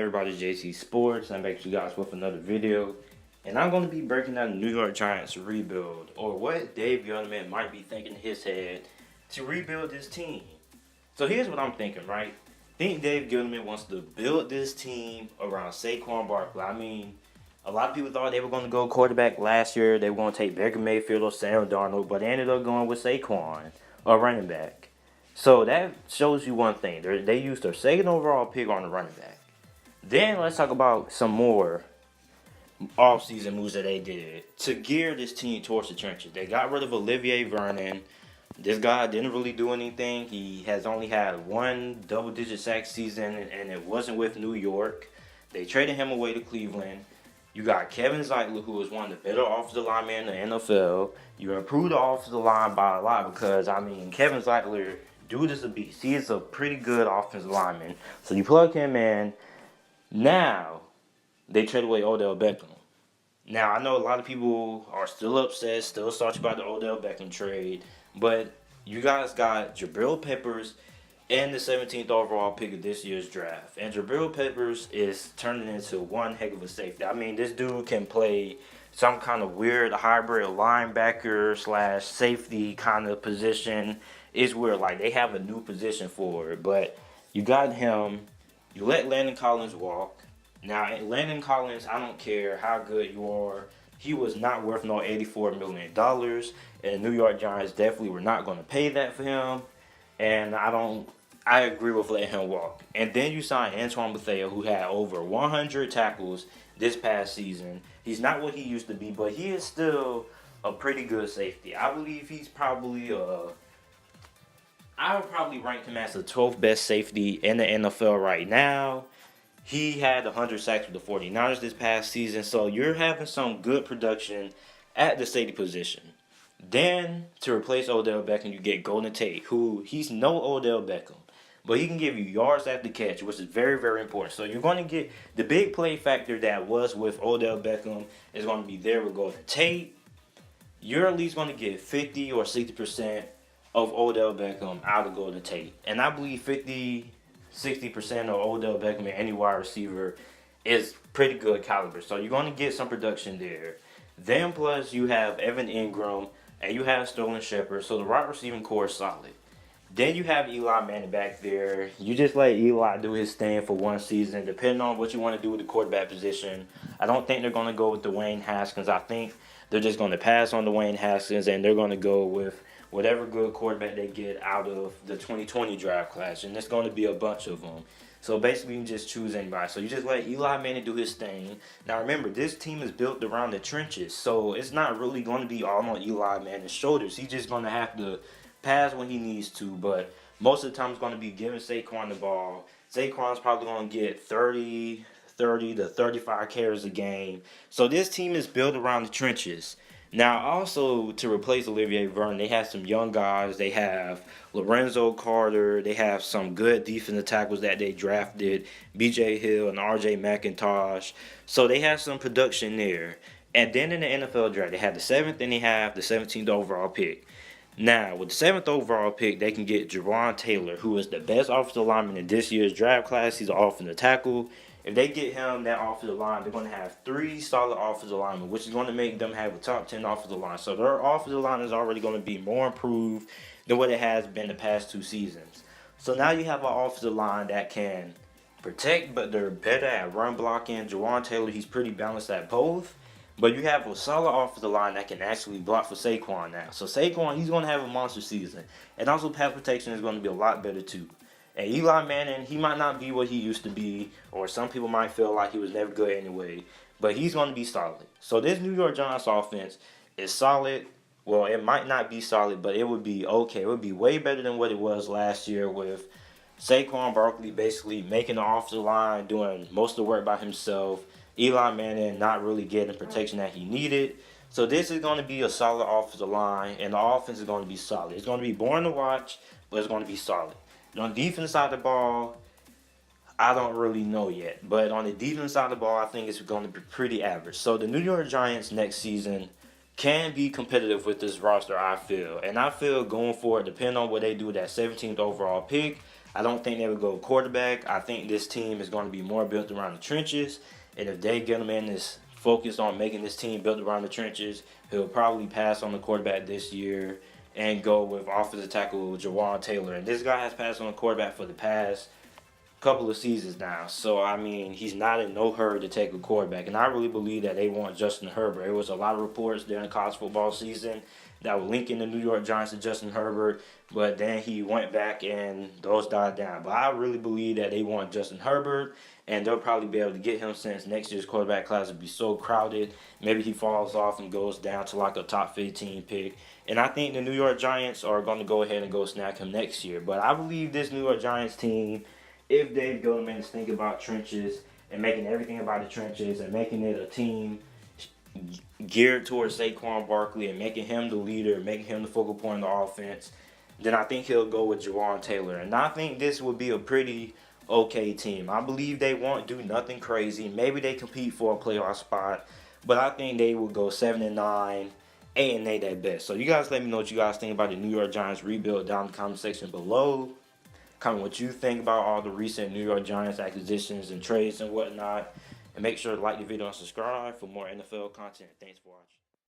everybody? JC Sports. I'm back to you guys with another video. And I'm going to be breaking down the New York Giants rebuild, or what Dave Gettleman might be thinking in his head to rebuild this team. So here's what I'm thinking, right? I think Dave Gettleman wants to build this team around Saquon Barkley. I mean, a lot of people thought they were going to go quarterback last year. They were going to take Beckham Mayfield or Sam Darnold, but they ended up going with Saquon, or running back. So that shows you one thing. They used their second overall pick on the running back. Then let's talk about some more offseason moves that they did to gear this team towards the trenches. They got rid of Olivier Vernon. This guy didn't really do anything. He has only had one double-digit sack season, and it wasn't with New York. They traded him away to Cleveland. You got Kevin Zeitler, who is one of the better offensive linemen in the NFL. You improved the offensive line by a lot because, I mean, Kevin Zeitler, dude is a beast. He is a pretty good offensive lineman. So you plug him in. Now, they trade away Odell Beckham. Now, I know a lot of people are still upset, still salty about the Odell Beckham trade. But you guys got Jabrill Peppers and the 17th overall pick of this year's draft. And Jabrill Peppers is turning into one heck of a safety. I mean, this dude can play some kind of weird hybrid linebacker / safety kind of position. It's weird. Like, they have a new position for it. But you got him. You let Landon Collins walk. Now, Landon Collins, I don't care how good you are. He was not worth no $84 million. And the New York Giants definitely were not going to pay that for him. And I agree with letting him walk. And then you sign Antoine Bethea, who had over 100 tackles this past season. He's not what he used to be, but he is still a pretty good safety. I believe he's probably I would probably rank him as the 12th best safety in the NFL right now. He had 100 sacks with the 49ers this past season, so you're having some good production at the safety position. Then, to replace Odell Beckham, you get Golden Tate, who he's no Odell Beckham, but he can give you yards after catch, which is very, very important. So you're going to get the big play factor that was with Odell Beckham is going to be there with Golden Tate. You're at least going to get 50 or 60% of Odell Beckham out of Golden Tate. And I believe 60% of Odell Beckham and any wide receiver is pretty good caliber. So you're going to get some production there. Then plus you have Evan Ingram and you have Sterling Shepard. So the wide receiving core is solid. Then you have Eli Manning back there. You just let Eli do his thing for one season, depending on what you want to do with the quarterback position. I don't think they're going to go with Dwayne Haskins. I think they're just going to pass on Dwayne Haskins and they're going to go with whatever good quarterback they get out of the 2020 draft class. And there's going to be a bunch of them. So basically, you can just choose anybody. So you just let Eli Manning do his thing. Now remember, this team is built around the trenches. So it's not really going to be all on Eli Manning's shoulders. He's just going to have to pass when he needs to. But most of the time, it's going to be giving Saquon the ball. Saquon's probably going to get 30 to 35 carries a game. So this team is built around the trenches. Now, also, to replace Olivier Vernon, they have some young guys. They have Lorenzo Carter. They have some good defensive tackles that they drafted, B.J. Hill and R.J. McIntosh. So they have some production there. And then in the NFL draft, they have the 7th and they have the 17th overall pick. Now, with the 7th overall pick, they can get Jawan Taylor, who is the best offensive lineman in this year's draft class. He's an offensive tackle. If they get him that offensive line, they're going to have 3 solid offensive linemen, which is going to make them have a top 10 offensive line. So their offensive line is already going to be more improved than what it has been the past 2 seasons. So now you have an offensive line that can protect, but they're better at run blocking. Jawan Taylor, he's pretty balanced at both. But you have a solid offensive line that can actually block for Saquon now. So Saquon, he's going to have a monster season. And also pass protection is going to be a lot better too. And Eli Manning, he might not be what he used to be, or some people might feel like he was never good anyway, but he's going to be solid. So this New York Giants offense is solid. Well, it might not be solid, but it would be okay. It would be way better than what it was last year with Saquon Barkley basically making the offensive line, doing most of the work by himself. Eli Manning not really getting the protection that he needed. So this is going to be a solid offensive line, and the offense is going to be solid. It's going to be boring to watch, but it's going to be solid. On the defense side of the ball, I don't really know yet. But on the defense side of the ball, I think it's going to be pretty average. So the New York Giants next season can be competitive with this roster, I feel. And I feel going forward, depending on what they do with that 17th overall pick, I don't think they would go quarterback. I think this team is going to be more built around the trenches. And if Gettleman is focused on making this team built around the trenches, he'll probably pass on the quarterback this year and go with offensive tackle Jawan Taylor. And this guy has passed on the quarterback for the past couple of seasons now. So, I mean, he's not in no hurry to take a quarterback. And I really believe that they want Justin Herbert. There was a lot of reports during the college football season that were linking the New York Giants to Justin Herbert, but then he went back and those died down. But I really believe that they want Justin Herbert, and they'll probably be able to get him since next year's quarterback class will be so crowded. Maybe he falls off and goes down to like a top 15 pick. And I think the New York Giants are going to go ahead and go snag him next year. But I believe this New York Giants team, if Dave Gettleman is thinking about trenches and making everything about the trenches and making it a team geared towards Saquon Barkley and making him the leader, making him the focal point of the offense, then I think he'll go with Jawan Taylor. And I think this would be a pretty okay team. I believe they won't do nothing crazy. Maybe they compete for a playoff spot, but I think they will go 7-9, 8-8 at best. So you guys let me know what you guys think about the New York Giants rebuild down in the comment section below. Comment what you think about all the recent New York Giants acquisitions and trades and whatnot. And make sure to like the video and subscribe for more NFL content. Thanks for watching.